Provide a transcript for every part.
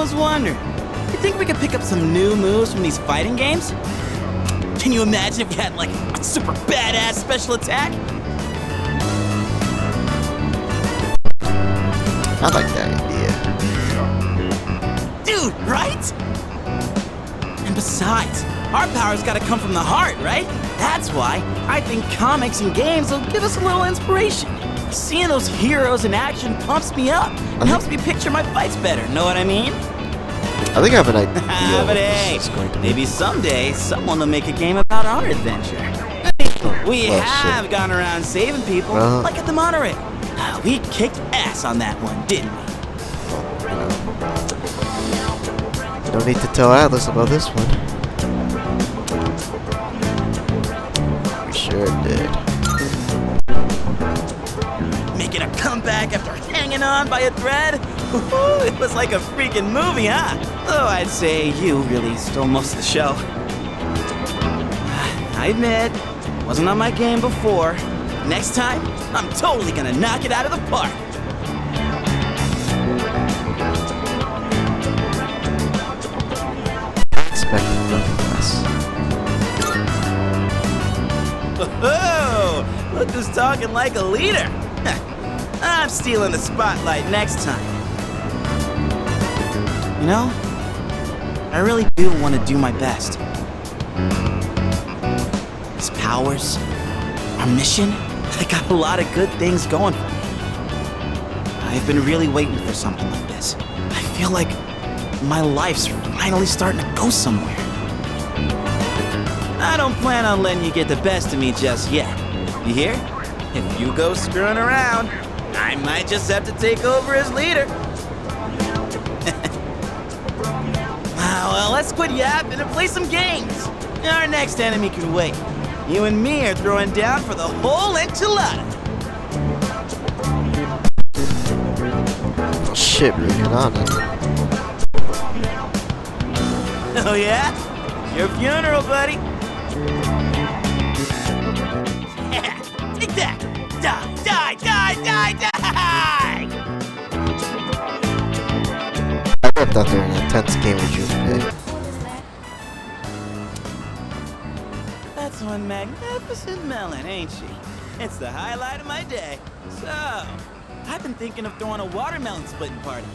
was wondering, you think we could pick up some new moves from these fighting games? Can you imagine if we had, like, a super badass special attack? I like that idea. Dude, right? And besides, our power's gotta come from the heart, right? That's why I think comics and games will give us a little inspiration. Seeing those heroes in action pumps me up and helps me picture my fights better, know what I mean? I think I have an idea. But hey, maybe someday someone will make a game about our adventure. We have gone around saving people, like at the monorail. We kicked ass on that one, didn't we? No need to tell Atlas about this one. We sure did. Making a comeback after hanging on by a thread? Ooh, it was like a freaking movie, huh? Though I'd say you really stole most of the show. I admit, wasn't on my game before. Next time, I'm totally gonna knock it out of the park. Expecting nothing less. Oh, look who's talking like a leader. I'm stealing the spotlight next time. You know, I really do want to do my best. His powers, our mission, I got a lot of good things going for me. I've been really waiting for something like this. I feel like my life's finally starting to go somewhere. I don't plan on letting you get the best of me just yet. You hear? If you go screwing around, I might just have to take over as leader. Well, let's quit yapping and play some games. Our next enemy can wait. You and me are throwing down for the whole enchilada. Oh shit, we're getting on it. Oh yeah? It's your funeral, buddy. Yeah, take that. Die, die, die, die, die! I thought they were an intense game with Junpei. That's one magnificent melon, ain't she? It's the highlight of my day. So, I've been thinking of throwing a watermelon splitting party.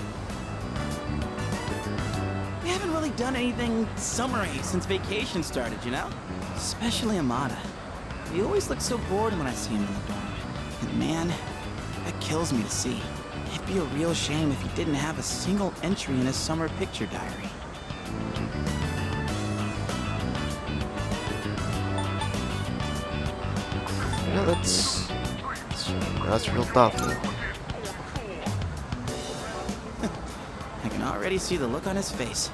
We haven't really done anything summery since vacation started, you know? Especially Amada. He always looks so bored when I see him in the dorm. And man, that kills me to see. It'd be a real shame if he didn't have a single entry in his summer picture diary. Yeah, that's real thoughtful. I can already see the look on his face.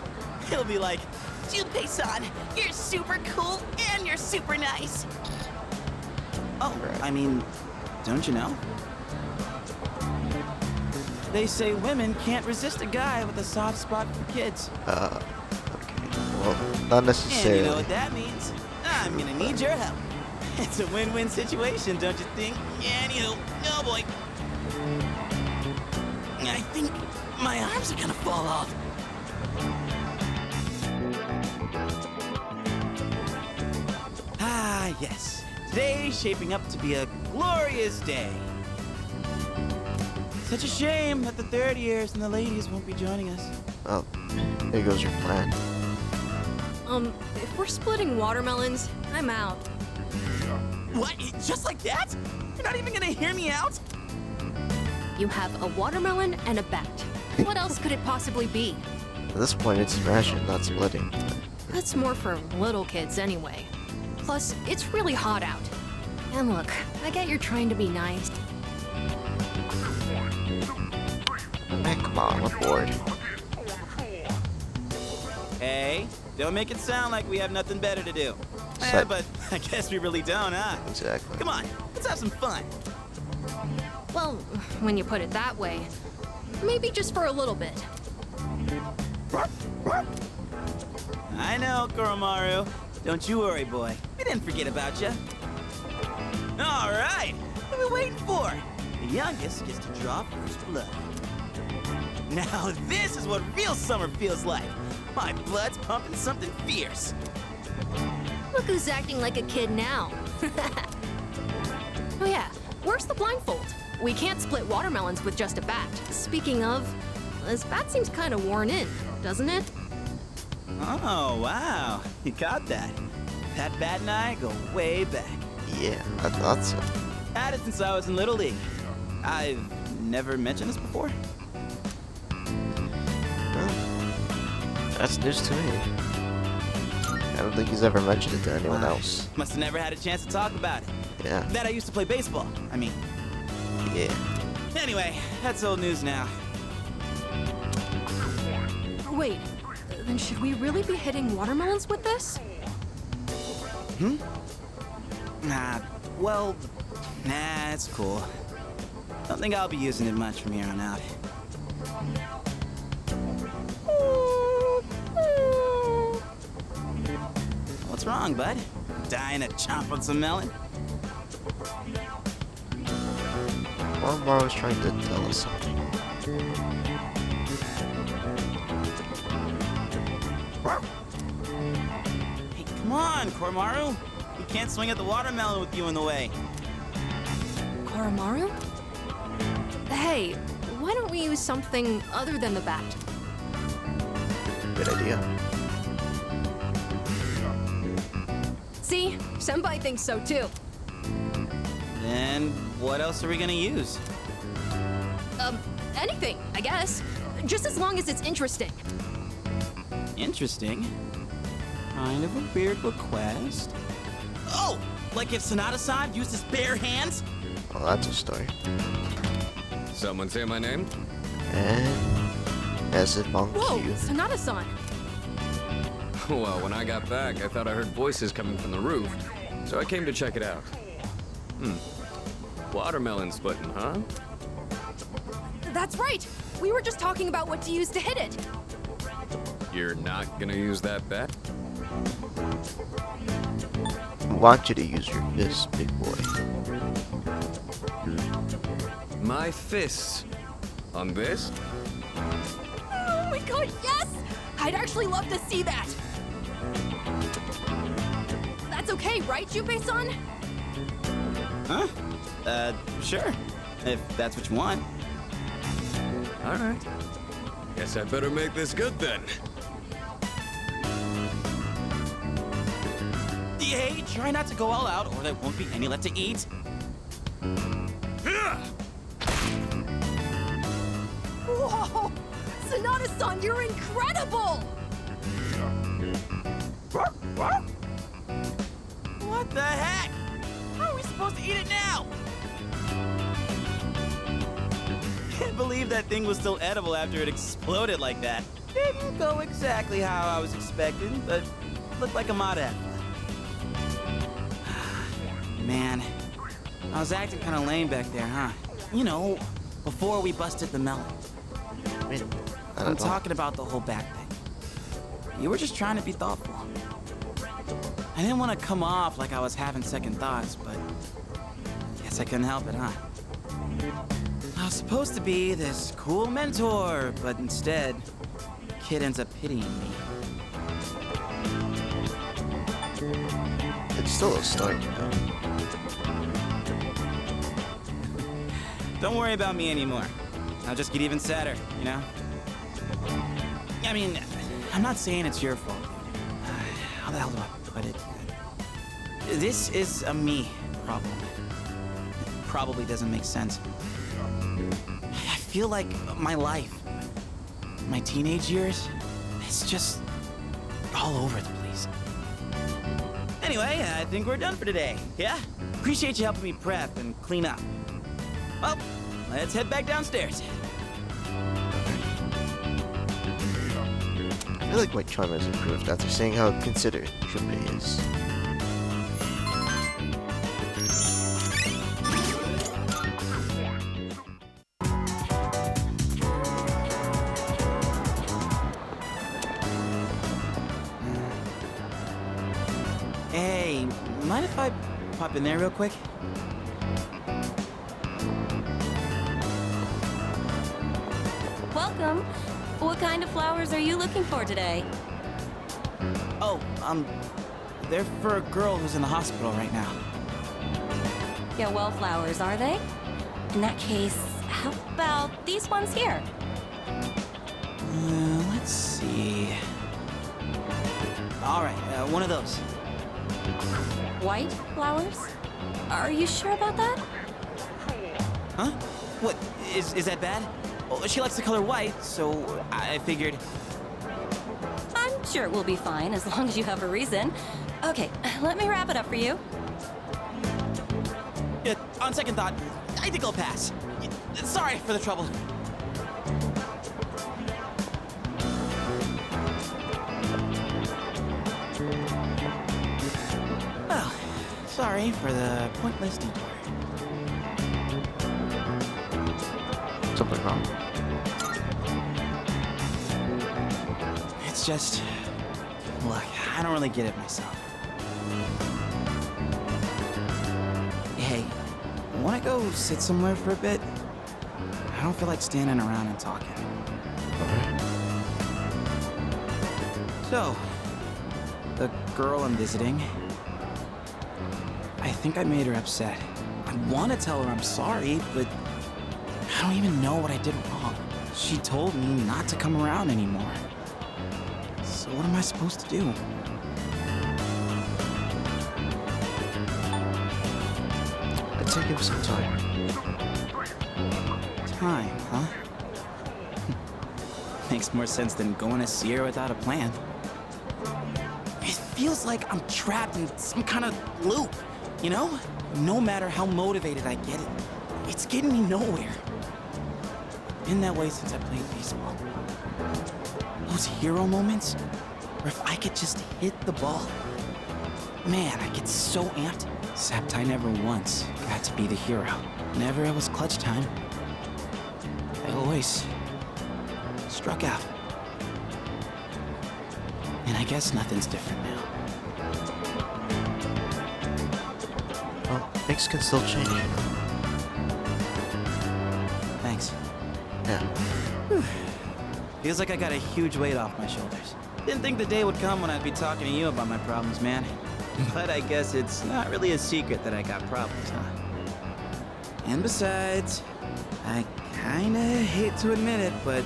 He'll be like, Junpei-san, you're super cool and you're super nice. Oh, I mean, don't you know? They say women can't resist a guy with a soft spot for kids. Okay. Well, not necessarily. And you know what that means? I'm gonna need your help. It's a win-win situation, don't you think? Anywho, oh boy. I think my arms are gonna fall off. Ah, yes. Today's shaping up to be a glorious day. Such a shame that the third years and the ladies won't be joining us. Oh, there goes your plan. If we're splitting watermelons, I'm out. What? Just like that? You're not even gonna hear me out? You have a watermelon and a bat. What else could it possibly be? At this point, it's smashing, not splitting. That's more for little kids anyway. Plus, it's really hot out. And look, I get you're trying to be nice. Man, come on, we're bored. Hey, don't make it sound like we have nothing better to do. But I guess we really don't, huh? Exactly. Come on, let's have some fun. Well, when you put it that way, maybe just for a little bit. I know, Koromaru. Don't you worry, boy. We didn't forget about you. All right, what are we waiting for? The youngest gets to draw first blood. Now this is what real summer feels like. My blood's pumping something fierce. Look who's acting like a kid now. Oh yeah, where's the blindfold? We can't split watermelons with just a bat. Speaking of, this bat seems kind of worn in, doesn't it? Oh, wow. You got that. That bat and I go way back. Yeah, I thought so. Had it since I was in Little League. I've never mentioned this before. Well, that's news to me. I don't think he's ever mentioned it to anyone else. Must have never had a chance to talk about it. Yeah. That I used to play baseball. I mean, Yeah. anyway, that's old news now. Wait, then should we really be hitting watermelons with this? Well, nah, it's cool. Don't think I'll be using it much from here on out. What's wrong, bud? Dying to chomp on some melon? Mom was trying to tell us something. Hey, come on, Koromaru. We can't swing at the watermelon with you in the way. Koromaru? Hey, why don't we use something other than the bat? Good idea. See? Senpai thinks so too. Then what else are we gonna use? Anything, I guess. Just as long as it's interesting. Interesting. Kind of a weird request. Oh! Like if Sonata-san used his bare hands? Well, that's a story. Someone say my name? And as if on Whoa, cue. Sonata-san. Well, when I got back, I thought I heard voices coming from the roof, so I came to check it out. Watermelon splitting, huh? That's right. We were just talking about what to use to hit it. You're not gonna use that bat? I want you to use your fist, big boy. My fists. On this? Oh my god, yes! I'd actually love to see that. That's okay, right, Junpei-san? Huh? Sure. If that's what you want. All right. Guess I better make this good then. Hey, try not to go all out or there won't be any left to eat. Whoa! Sonata-san, you're incredible! What the heck? How are we supposed to eat it now? Can't believe that thing was still edible after it exploded like that. Didn't go exactly how I was expecting, but looked like a mod had fun. Man, I was acting kind of lame back there, huh? You know, before we busted the melon. I mean, I I'm don't know. talking about the whole back thing. You were just trying to be thoughtful. I didn't want to come off like I was having second thoughts, but guess I couldn't help it, huh? I was supposed to be this cool mentor, but instead, kid ends up pitying me. It's still a start, you know. Don't worry about me anymore. I'll just get even sadder, you know? I mean, I'm not saying it's your fault, dude. How the hell do I put it? This is a me problem. It probably doesn't make sense. I feel like my life, my teenage years, it's just all over the place. Anyway, I think we're done for today, yeah? Appreciate you helping me prep and clean up. Well, let's head back downstairs. I feel like my charm has improved after seeing how considerate Junpei is. Hey, mind if I pop in there real quick? What? welcome. What kind of flowers are you looking for today? Oh, they're for a girl who's in the hospital right now. Yeah, wallflowers, are they? In that case, how about these ones here? Let's see. All right, one of those. White flowers? Are you sure about that? Huh? What? Is that bad? Well, she likes the color white, so I figured. I'm sure it will be fine as long as you have a reason. Okay, let me wrap it up for you. On second thought, I think I'll pass. Sorry for the trouble. Well, sorry for the pointless detour. Something wrong. It's just, look, I don't really get it myself. Hey, wanna go sit somewhere for a bit? I don't feel like standing around and talking. Alright. So, the girl I'm visiting, I think I made her upset. I want to tell her I'm sorry, but I don't even know what I did wrong. She told me not to come around anymore. So what am I supposed to do? I'd say give it some time. Time, huh? Makes more sense than going to see her without a plan. It feels like I'm trapped in some kind of loop, you know? No matter how motivated I get, it's getting me nowhere. Been that way since I played baseball. Those hero moments, where if I could just hit the ball, man, I get so amped. Except I never once got to be the hero. Never it was clutch time. I always struck out. And I guess nothing's different now. Well, things can still change. Thanks. Yeah. Feels like I got a huge weight off my shoulders. Didn't think the day would come when I'd be talking to you about my problems, man. But I guess it's not really a secret that I got problems, huh? And besides, I kinda hate to admit it, but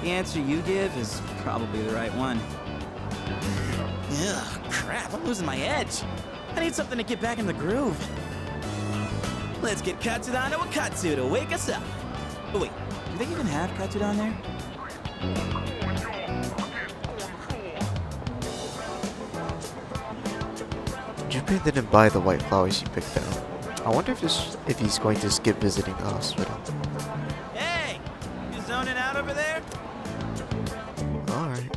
the answer you give is probably the right one. Ugh, crap, I'm losing my edge. I need something to get back in the groove. Let's get Katsudan to Wakatsu to wake us up. Oh wait, do they even have Katsudan there? Junpei didn't buy the white flowers he picked out. I wonder if he's going to skip visiting the hospital. Hey! You zoning out over there? Alright.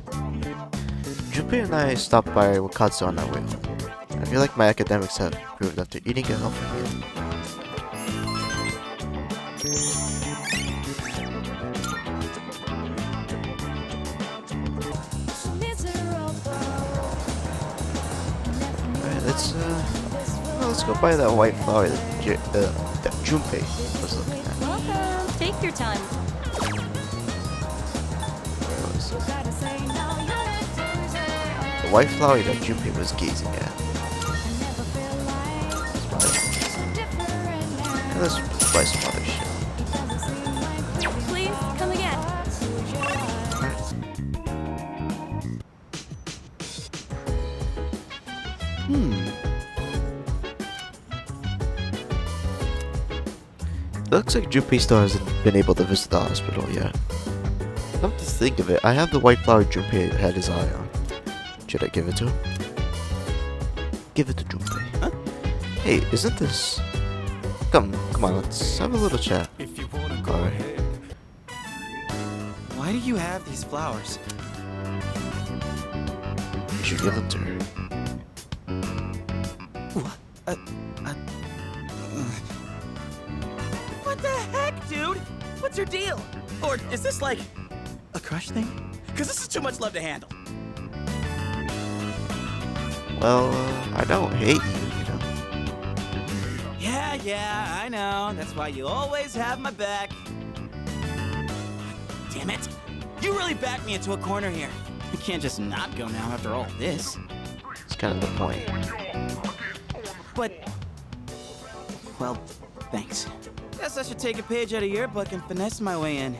Junpei and I stopped by Wakatsu on our way home. I feel like my academics have improved after eating a healthy meal. Alright, let's go buy that white flower that Junpei was looking at. Welcome. Take your time. Where was it? The white flower that Junpei was gazing at. Let's buy some other shit. Please, come again. Looks like Junpei still hasn't been able to visit the hospital yet. Come to think of it, I have the white flower Junpei had his eye on. Should I give it to him? Give it to Junpei. Huh? Hey, isn't this... Come on, let's have a little chat. Alright. Why do you have these flowers? You should give them to her. What? What the heck, dude? What's your deal? Or is this like a crush thing? Because this is too much love to handle. Well, I don't hate you, you know. Yeah, I know. That's why you always have my back. Damn it. You really backed me into a corner here. I can't just not go now after all this. It's kind of the point. But, well, thanks. Guess I should take a page out of your book and finesse my way in.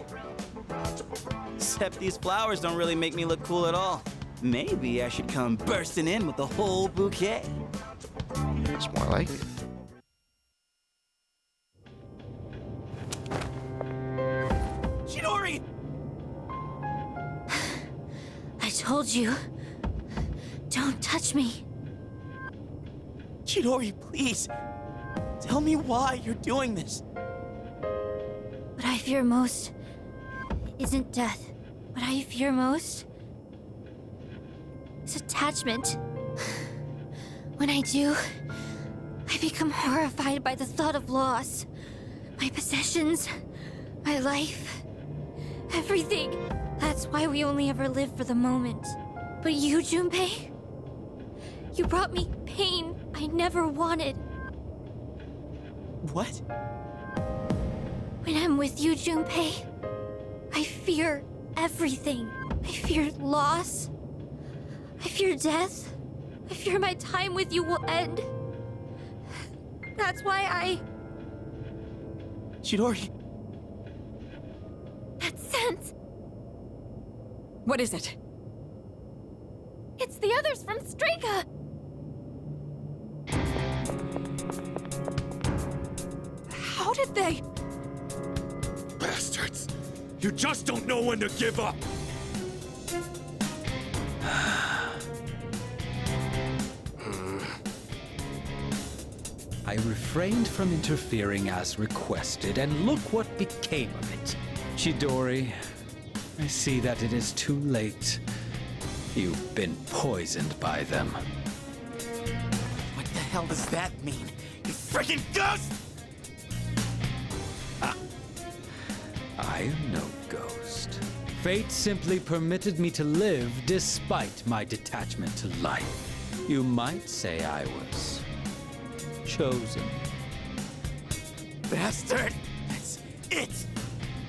Except these flowers don't really make me look cool at all. Maybe I should come bursting in with the whole bouquet. It's more like it. Chidori! I told you. Don't touch me. Chidori, please. Tell me why you're doing this. What I fear most isn't death. What I fear most is attachment. When I do, I become horrified by the thought of loss. My possessions, my life, everything. That's why we only ever live for the moment. But you, Junpei, you brought me pain I never wanted. What? When I'm with you, Junpei, I fear everything. I fear loss. I fear death. I fear my time with you will end. That's why Chidori, that sense. What is it? It's the others from Strika. How did they? Bastards! You just don't know when to give up! I refrained from interfering as requested, and look what became of it. Chidori, I see that it is too late. You've been poisoned by them. what the hell does that mean? You freaking ghost! I am no ghost. Fate simply permitted me to live despite my detachment to life. You might say I was chosen. Bastard! That's it!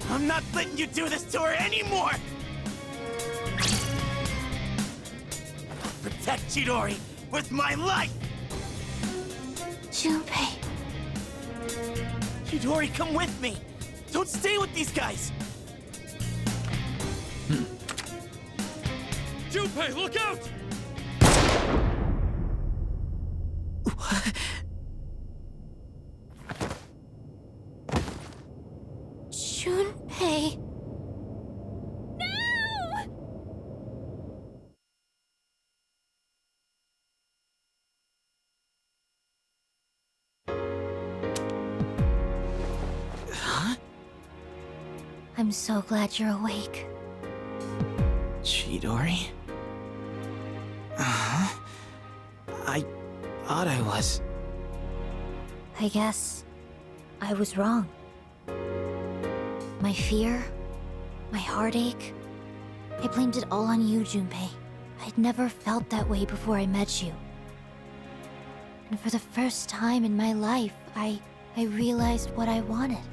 I'm not letting you do this to her anymore! I'll protect Chidori with my life! Junpei, Chidori, come with me! Don't stay with these guys! Junpei, look out! Junpei. I'm so glad you're awake. Chidori? Uh-huh. I thought I was. I guess I was wrong. My fear, my heartache, I blamed it all on you, Junpei. I'd never felt that way before I met you. And for the first time in my life, I realized what I wanted.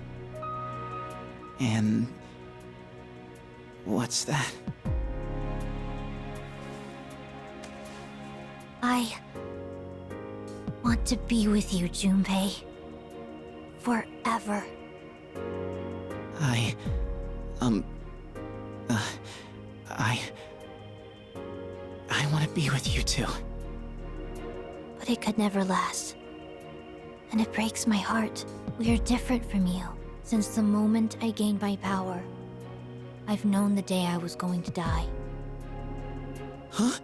And what's that? I want to be with you, Junpei. Forever. I want to be with you too. But it could never last. And it breaks my heart. We are different from you. Since the moment I gained my power, I've known the day I was going to die. Huh?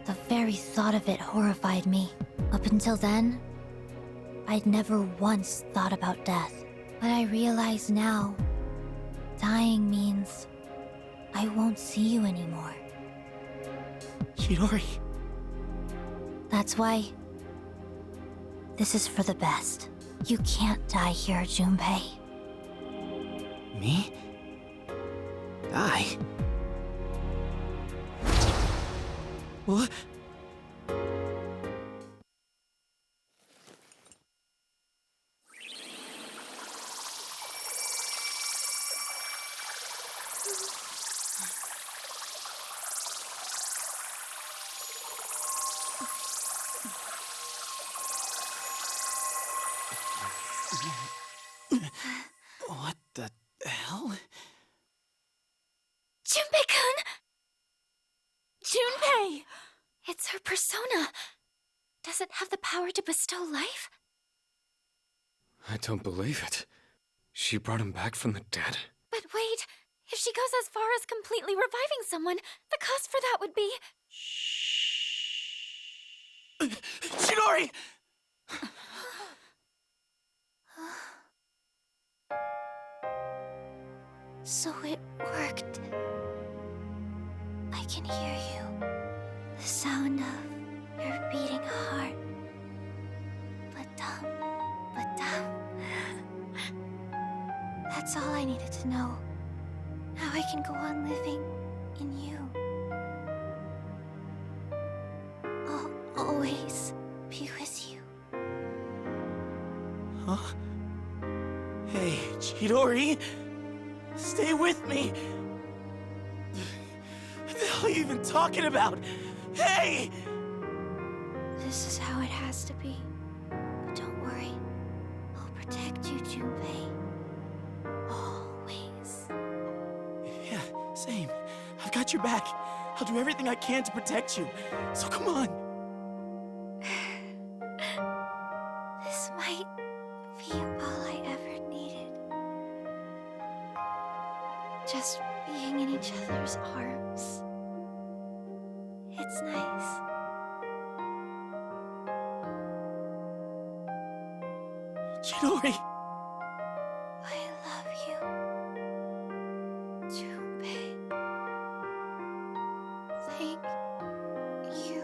The very thought of it horrified me. Up until then, I'd never once thought about death. But I realize now, dying means I won't see you anymore. Chidori. That's why this is for the best. You can't die here, Junpei. Me? Die? What? It's her persona. Does it have the power to bestow life? I don't believe it. She brought him back from the dead? But wait, if she goes as far as completely reviving someone, the cost for that would be... Chidori! So it worked. I can hear you. The sound of your beating heart. But that's all I needed to know. Now I can go on living in you. I'll always be with you. Huh? Hey, Chidori! Stay with me! What the hell are you even talking about? Hey! This is how it has to be. But don't worry. I'll protect you, Junpei. Always. Yeah, same. I've got your back. I'll do everything I can to protect you. So come on. This might be all I ever needed. Just being in each other's arms. It's nice. Chidori! I love you, Junpei. Thank you.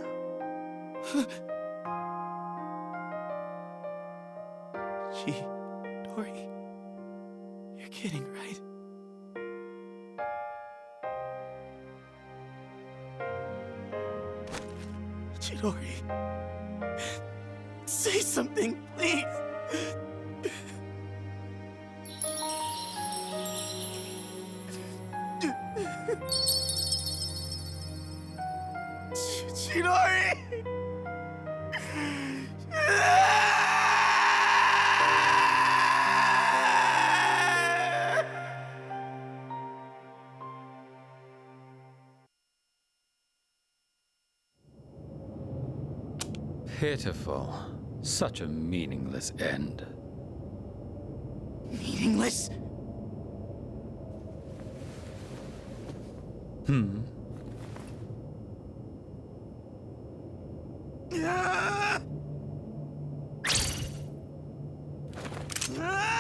Chidori, you're kidding, right? Chidori, say something, please. Chidori! Pitiful. Such a meaningless end. Meaningless? Ah! Ah!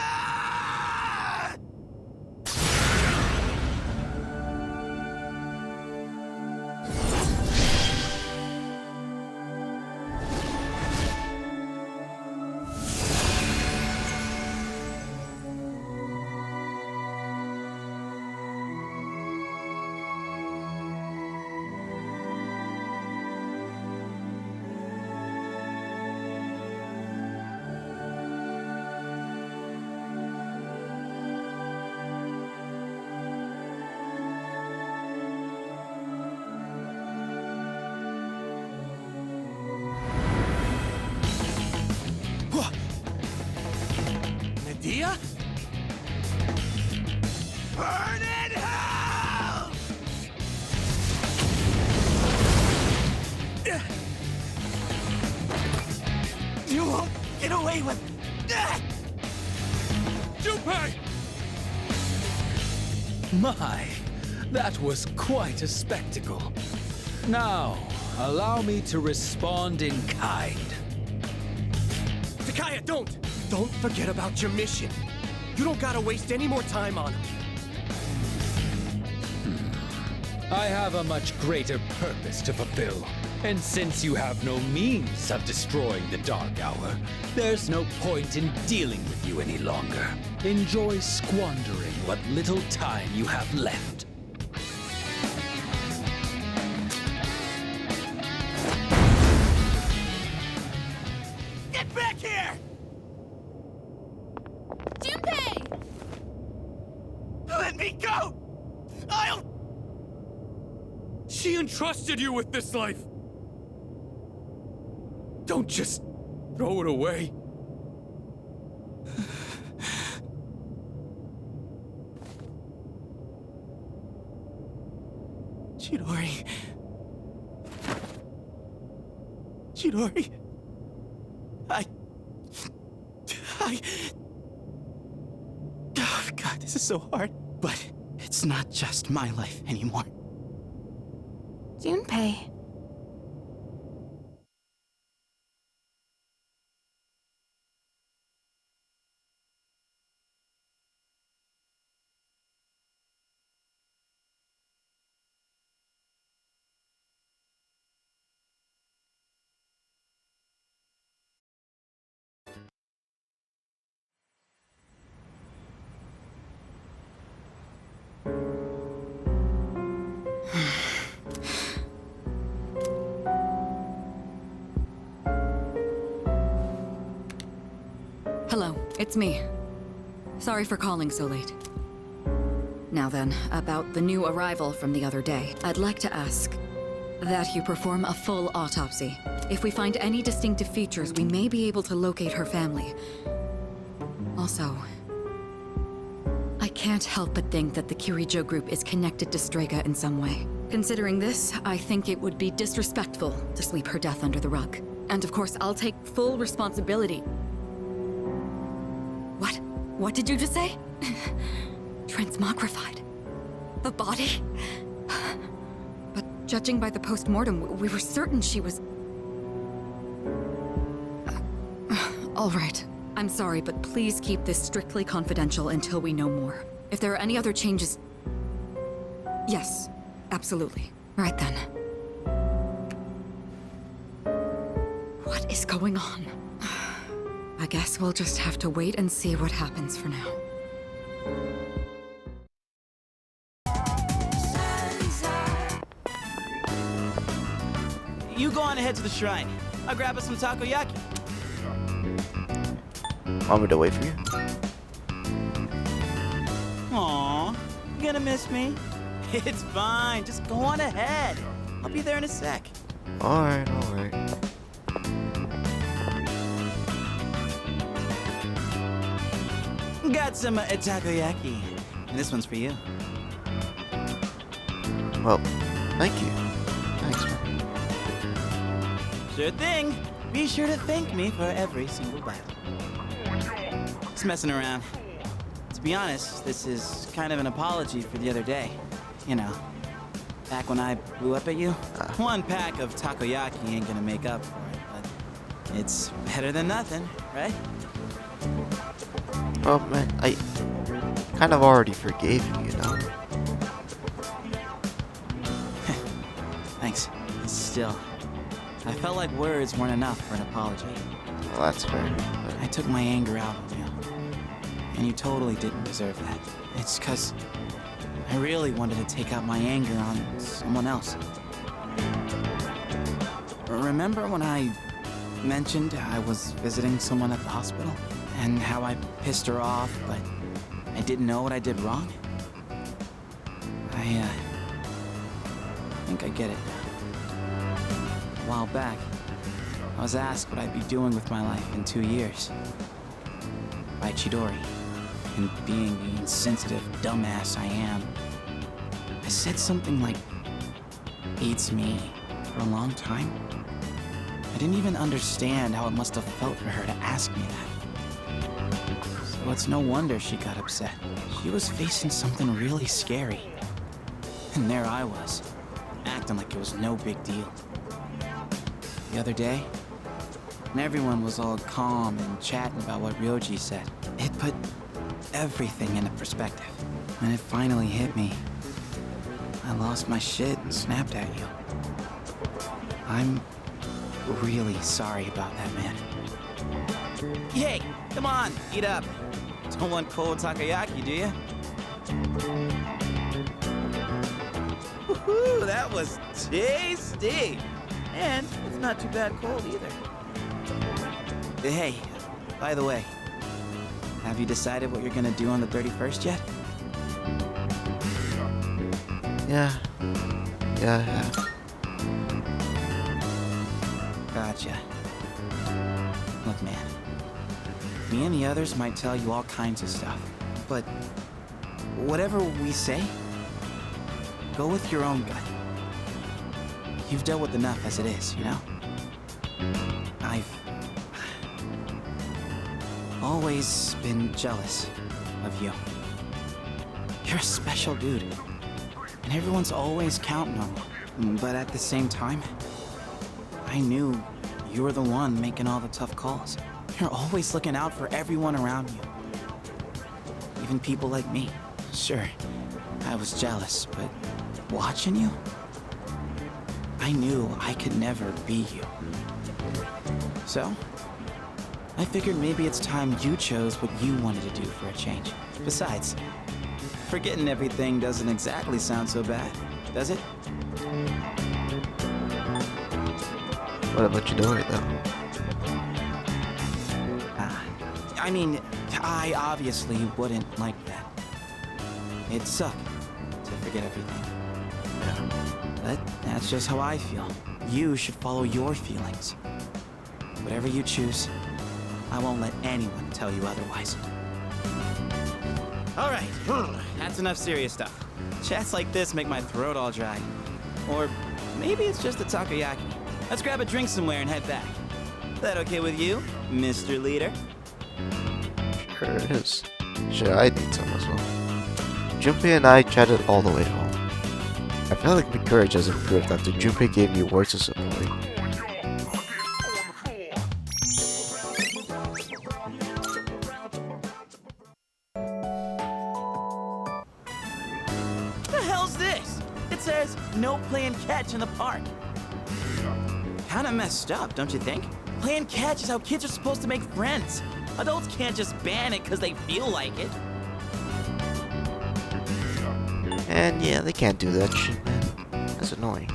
Nadia? Burn in hell! You won't get away with... Junpei! My, that was quite a spectacle. Now, allow me to respond in kind. Takaya, don't! Don't forget about your mission. You don't gotta waste any more time on him. I have a much greater purpose to fulfill. And since you have no means of destroying the Dark Hour, there's no point in dealing with you any longer. Enjoy squandering what little time you have left. Get back here! Junpei! Let me go! I'll... She entrusted you with this life. Don't just throw it away. Chidori... Chidori. I... Oh, God, this is so hard. But it's not just my life anymore. Junpei. Hello, it's me. Sorry for calling so late. Now then, about the new arrival from the other day. I'd like to ask that you perform a full autopsy. If we find any distinctive features, we may be able to locate her family. Also, I can't help but think that the Kirijo group is connected to Strega in some way. Considering this, I think it would be disrespectful to sweep her death under the rug. And of course, I'll take full responsibility. What? What did you just say? Transmogrified. The body? But judging by the post-mortem, we were certain she was... All right. I'm sorry, but please keep this strictly confidential until we know more. If there are any other changes... Yes, absolutely. Right then. What is going on? I guess we'll just have to wait and see what happens for now. You go on ahead to the shrine. I'll grab us some takoyaki. Want me to wait for you? Aw, you gonna miss me? It's fine, just go on ahead. I'll be there in a sec. Alright, alright. Got some takoyaki. And this one's for you. Well, thank you. Thanks, man. Sure thing. Be sure to thank me for every single bite. Just messing around. To be honest, this is kind of an apology for the other day. You know, back when I blew up at you. One pack of takoyaki ain't gonna make up for it, but it's better than nothing, right? Well, man, I kind of already forgave you, you know? Thanks. Still, I felt like words weren't enough for an apology. Well, that's fair. I took my anger out on you. And you totally didn't deserve that. It's 'cause I really wanted to take out my anger on someone else. Remember when I mentioned I was visiting someone at the hospital? And how I pissed her off, but I didn't know what I did wrong? I think I get it. A while back, I was asked what I'd be doing with my life in 2 years. By Chidori. And being the insensitive dumbass I am, I said something like, "Hates me," for a long time. I didn't even understand how it must have felt for her to ask me that. So it's no wonder she got upset. She was facing something really scary. And there I was, acting like it was no big deal. The other day, when everyone was all calm and chatting about what Ryoji said, it put everything into perspective. When it finally hit me, I lost my shit and snapped at you. I'm really sorry about that, man. Hey, come on, eat up. Don't want cold takoyaki, do you? Woohoo, that was tasty. And it's not too bad cold either. Hey, by the way, have you decided what you're gonna do on the 31st yet? Yeah, I have. Gotcha. Look, man. Me and the others might tell you all kinds of stuff, but whatever we say, go with your own gut. You've dealt with enough as it is, you know? I've always been jealous of you. You're a special dude, and everyone's always counting on you. But at the same time, I knew you were the one making all the tough calls. You're always looking out for everyone around you. Even people like me. Sure, I was jealous, but watching you, I knew I could never be you. So, I figured maybe it's time you chose what you wanted to do for a change. Besides, forgetting everything doesn't exactly sound so bad, does it? What about Chidori, though? I mean, I obviously wouldn't like that. It'd suck to forget everything. Yeah. But that's just how I feel. You should follow your feelings. Whatever you choose, I won't let anyone tell you otherwise. All right, that's enough serious stuff. Chats like this make my throat all dry. Or maybe it's just a takoyaki. Let's grab a drink somewhere and head back. That okay with you, Mr. Leader? Sure it is. Sure, I need some as well. Junpei and I chatted all the way home. I felt like my courage has improved after Junpei gave me words of support. The hell's this? It says no playing catch in the park. Kinda messed up, don't you think? Playing catch is how kids are supposed to make friends. Adults can't just ban it because they feel like it. And yeah, they can't do that shit, man. That's annoying.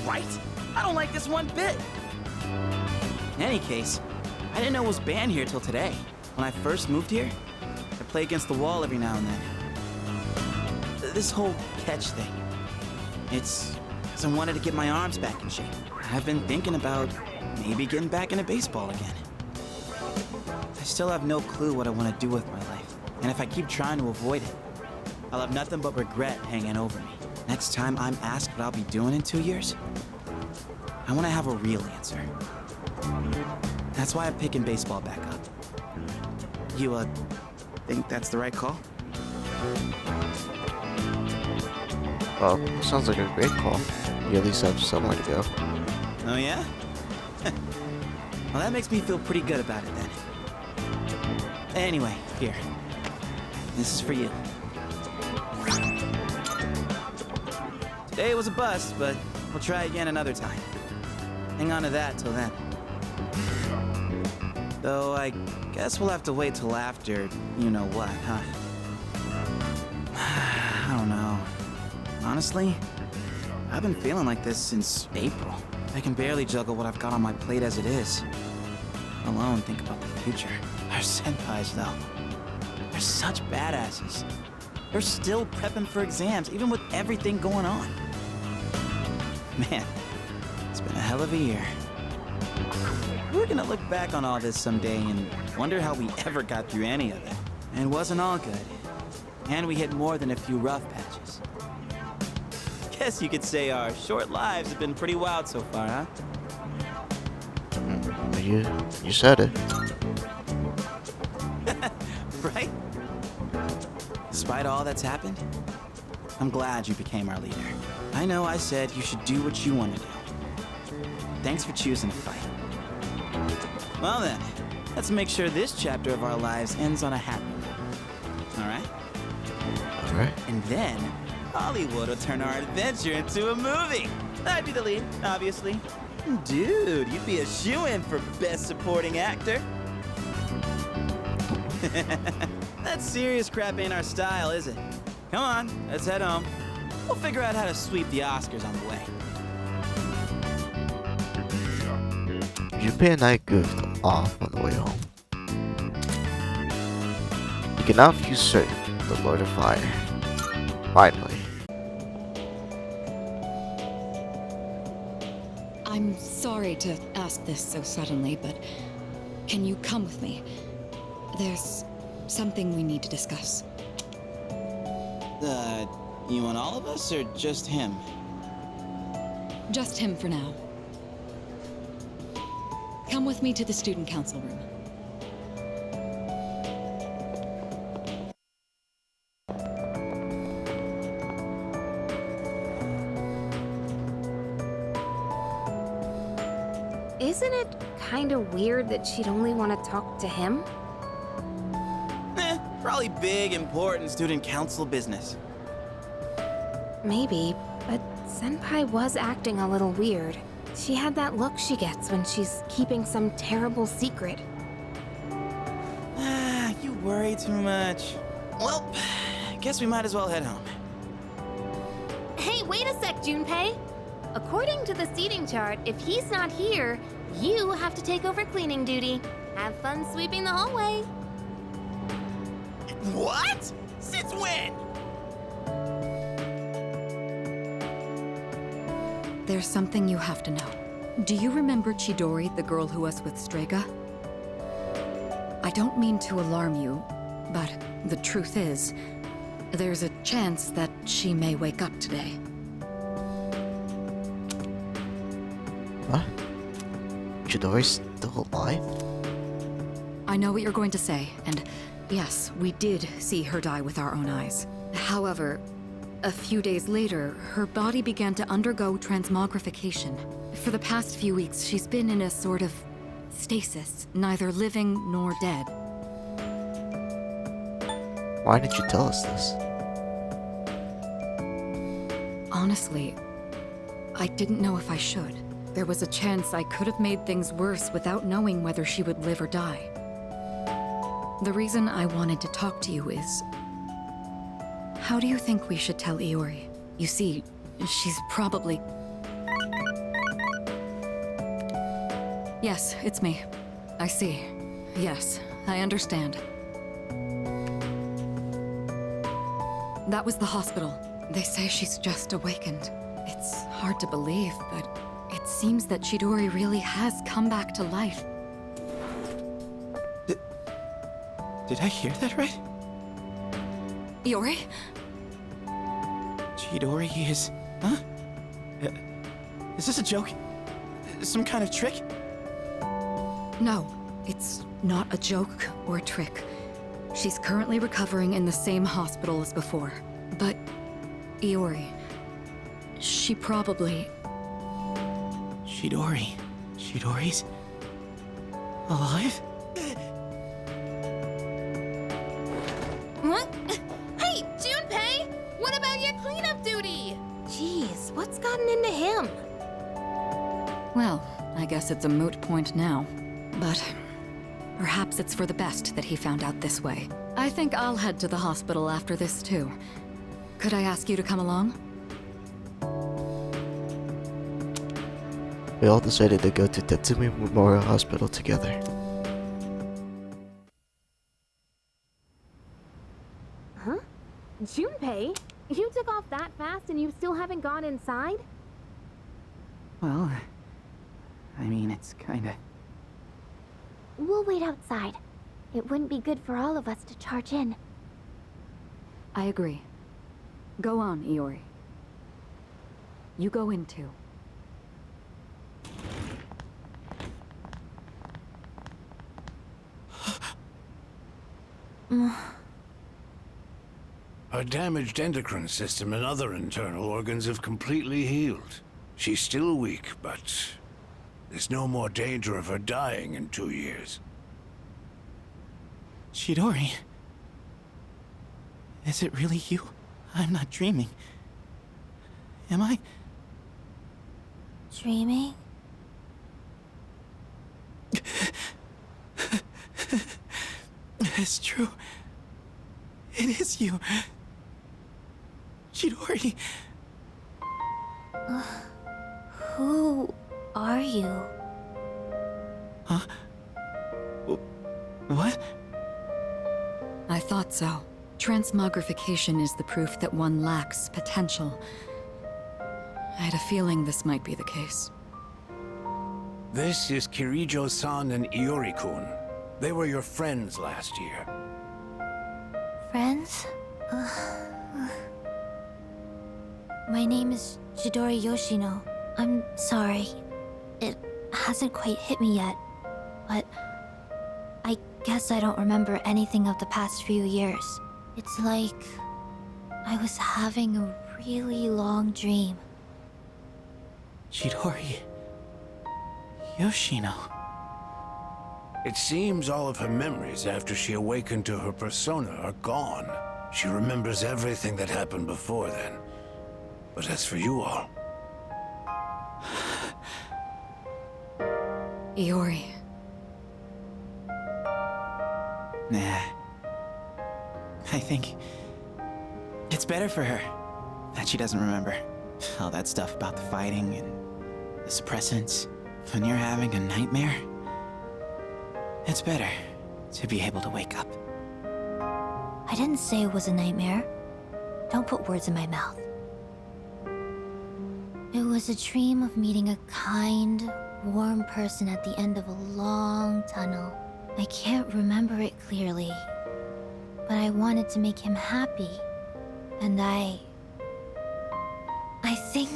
Right? I don't like this one bit. In any case, I didn't know it was banned here till today. When I first moved here, I play against the wall every now and then. This whole catch thing, it's because I wanted to get my arms back in shape. I've been thinking about maybe getting back into baseball again. I still have no clue what I want to do with my life, and if I keep trying to avoid it, I'll have nothing but regret hanging over me. Next time I'm asked what I'll be doing in 2 years, I want to have a real answer. That's why I'm picking baseball back up. You, think that's the right call? Well, sounds like a great call. You at least have somewhere to go. Oh, yeah? Well, that makes me feel pretty good about it then. Anyway, here. This is for you. Today was a bust, but we'll try again another time. Hang on to that till then. Though I guess we'll have to wait till after you know what, huh? I don't know. Honestly, I've been feeling like this since April. I can barely juggle what I've got on my plate as it is. Let alone think about the future. Our senpais, though. They're such badasses. They're still prepping for exams, even with everything going on. Man, it's been a hell of a year. We're gonna look back on all this someday and wonder how we ever got through any of it. And it wasn't all good. And we hit more than a few rough patches. Guess you could say our short lives have been pretty wild so far, huh? You said it. Right? Despite all that's happened, I'm glad you became our leader. I know I said you should do what you want to do. Thanks for choosing to fight. Well then, let's make sure this chapter of our lives ends on a happy note. Alright? Alright. And then, Hollywood will turn our adventure into a movie. I'd be the lead, obviously. Dude, you'd be a shoo-in for Best Supporting Actor. That serious crap ain't our style, is it? Come on, let's head home. We'll figure out how to sweep the Oscars on the way. Junpei and I goofed off on the way home. You can now usurp the Lord of Fire. Finally. I'm sorry to ask this so suddenly, but can you come with me? There's something we need to discuss. You want all of us or just him? Just him for now. come with me to the student council room. Isn't it kind of weird that she'd only want to talk to him? Probably big, important student council business. Maybe, but Senpai was acting a little weird. She had that look she gets when she's keeping some terrible secret. You worry too much. Well, guess we might as well head home. Hey, wait a sec, Junpei! According to the seating chart, if he's not here, you have to take over cleaning duty. Have fun sweeping the hallway. What? Since when? There's something you have to know. Do you remember Chidori, the girl who was with Strega? I don't mean to alarm you, but the truth is, there's a chance that she may wake up today. What? Chidori's still alive? I know what you're going to say, and yes, we did see her die with our own eyes. However, a few days later, her body began to undergo transmogrification. For the past few weeks, she's been in a sort of stasis, neither living nor dead. Why didn't you tell us this? Honestly, I didn't know if I should. There was a chance I could have made things worse without knowing whether she would live or die. The reason I wanted to talk to you is... how do you think we should tell Iori? You see, she's probably... Yes, it's me. I see. Yes, I understand. That was the hospital. They say she's just awakened. It's hard to believe, but it seems that Chidori really has come back to life. Did I hear that right? Iori? Chidori is... Huh? Is this a joke? Some kind of trick? No, it's not a joke or a trick. She's currently recovering in the same hospital as before. But Iori... she probably... Chidori's... alive? What? Hey, Junpei! What about your cleanup duty? Jeez, what's gotten into him? Well, I guess it's a moot point now. But perhaps it's for the best that he found out this way. I think I'll head to the hospital after this too. Could I ask you to come along? We all decided to go to Tetsumi Memorial Hospital together. Huh? Junpei? You took off that fast and you still haven't gone inside? Well, I mean, it's kinda... We'll wait outside. It wouldn't be good for all of us to charge in. I agree. Go on, Iori. You go in too. Her damaged endocrine system and other internal organs have completely healed. She's still weak, but there's no more danger of her dying in 2 years. Chidori? Is it really you? I'm not dreaming. Am I? Dreaming? It's true. It is you. Chidori. Who are you? Huh? What? I thought so. Transmogrification is the proof that one lacks potential. I had a feeling this might be the case. This is Kirijo-san and Iori-kun. They were your friends last year. Friends? My name is Chidori Yoshino. I'm sorry. It hasn't quite hit me yet. but I guess I don't remember anything of the past few years. It's like I was having a really long dream. Chidori. Yoshino. It seems all of her memories after she awakened to her persona are gone. She remembers everything that happened before then. But as for you all... Iori. Nah. I think it's better for her that she doesn't remember all that stuff about the fighting and the suppressants. When you're having a nightmare, it's better to be able to wake up. I didn't say it was a nightmare. Don't put words in my mouth. It was a dream of meeting a kind, warm person at the end of a long tunnel. I can't remember it clearly, but I wanted to make him happy. And I think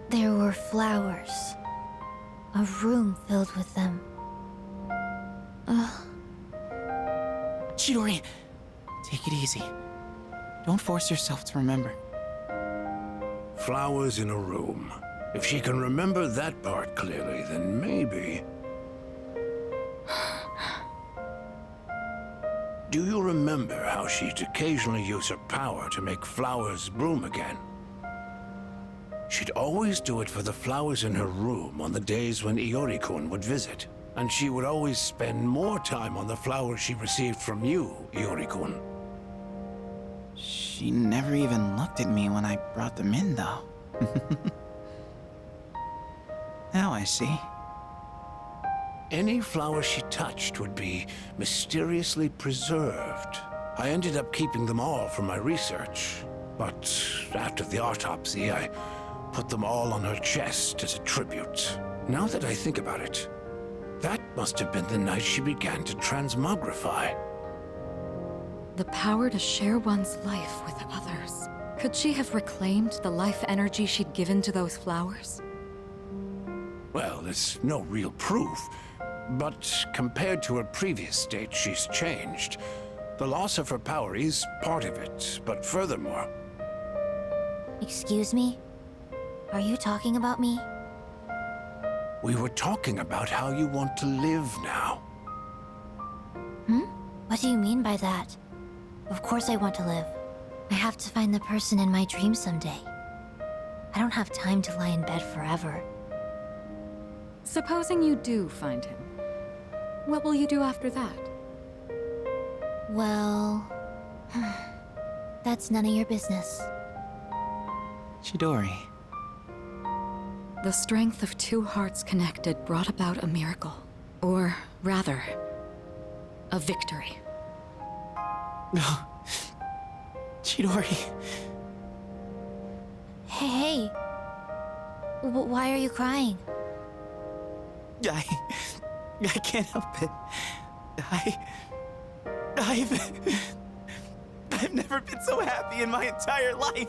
there were flowers. A room filled with them. Chidori, take it easy. Don't force yourself to remember. Flowers in a room. If she can remember that part clearly, then maybe... Do you remember how she'd occasionally use her power to make flowers bloom again? She'd always do it for the flowers in her room on the days when Iori-kun would visit. And she would always spend more time on the flowers she received from you, Iori-kun. She never even looked at me when I brought them in, though. Now I see. Any flower she touched would be mysteriously preserved. I ended up keeping them all for my research. But after the autopsy, I put them all on her chest as a tribute. Now that I think about it, that must have been the night she began to transmogrify. The power to share one's life with others. Could she have reclaimed the life energy she'd given to those flowers? Well, there's no real proof. But compared to her previous state, she's changed. The loss of her power is part of it, but furthermore... Excuse me? Are you talking about me? We were talking about how you want to live now. What do you mean by that? Of course I want to live. I have to find the person in my dreams someday. I don't have time to lie in bed forever. Supposing you do find him, what will you do after that? Well... that's none of your business. Chidori. The strength of two hearts connected brought about a miracle. Or rather, a victory. Chidori. Hey. Why are you crying? I can't help it. I've never been so happy in my entire life.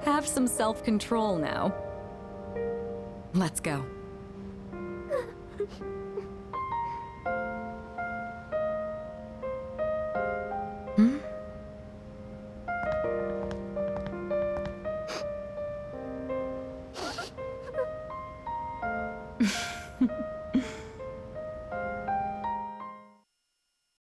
Have some self-control now. Let's go. Hmm?